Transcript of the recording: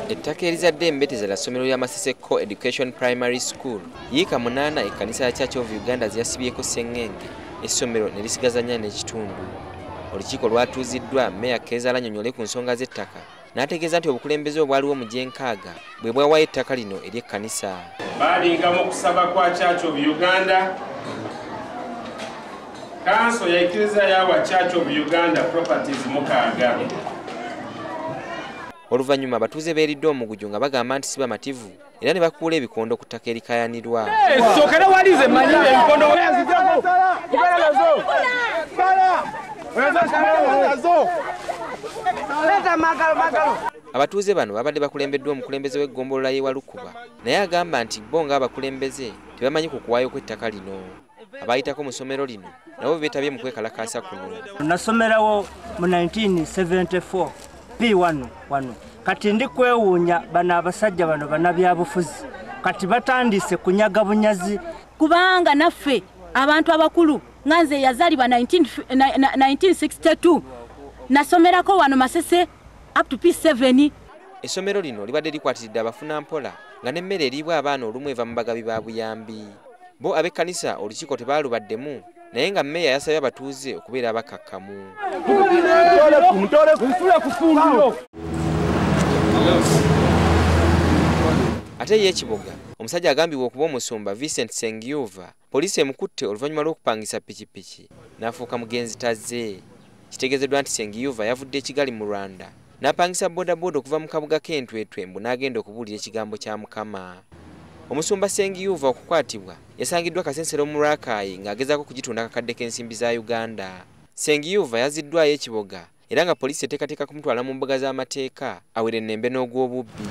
Ettaka erizadde embeteza la ssomero lya Maseseko Education Primary School yiika 8 ekkanisa ya Church of Uganda ziyasibyeko sengenge essomero ne lisigazanya n'ekitundu. Olukiiko lwatuuziddwa Meeya Kezaala annyonnyole ku nsonga z'ettaka n'ategeeza nti obukulembeze obwaliwo mu Gyenkaaga bwe bwawayo ettaka lino eri ekkanisa. Baalingamu okusaba kwa Church of Uganda, kanso yaikiriza yawa Church of Uganda properties mukaaga. Oluvannyuma abatuuze beeridde omuguju nga bagamba nti si bamativu era ne bakuula ebikondo ku ttaka erikaayanirwa. Abatuuze bano babadde bakulembeddwa omukulembeze w'eggombolola y'e Walukuba naye agamba nti bo ng'abakulembeze tebamanyi ku kuwaayo kw'ettaka lino. Abayitako mu ssomero lino nabo beetabye mu kwekalakaasa kuno. Nasomerawo mu 1974 P1 kati ndi kwewuunya bano abasajja bano bannabyabufuzi kati batandise kunyaga bunyazi kubanga naffe abantu abakulu nganze yazalibwa 1962 nasomerako wano Masese up to P7. Essomero lino libadde likwatiridde abafuna mpola nga n'emmere eriibwa abaana olumu eva mu bagabi ba buyambi. Bo ab'ekkanisa olukiiko tebaalubaddemu naye nga Meeya yasabye abatuuze okubeera abakakkamu. Ate ye ekiboga omusajja agambibwa okuba omusumba Vincent Sengiyuva poliisi emukutte oluvannyuma lw'okupangisa pikipiki n'afuuka mugenzi tazze. Kitegeezeddwa nti Sengiyuva yavudde ekigali mu Rwanda n'apangisa boodabooda okuva mu kabuga k'Entwetwe mbu n'agenda okubuulira ekigambo kya Mukama. Omusumba Sengiyuva okukwatibwa yasangiddwa kasensero mu Lwaki ng'agezaako kugitunda akakadde k'ensimbi za Uganda. Sengiyuva yaziddwayo ekiboga era nga poliisi eteekateeka kumutwala mu mbuga z'amateeka awere ennembe n'ogw'obubbi.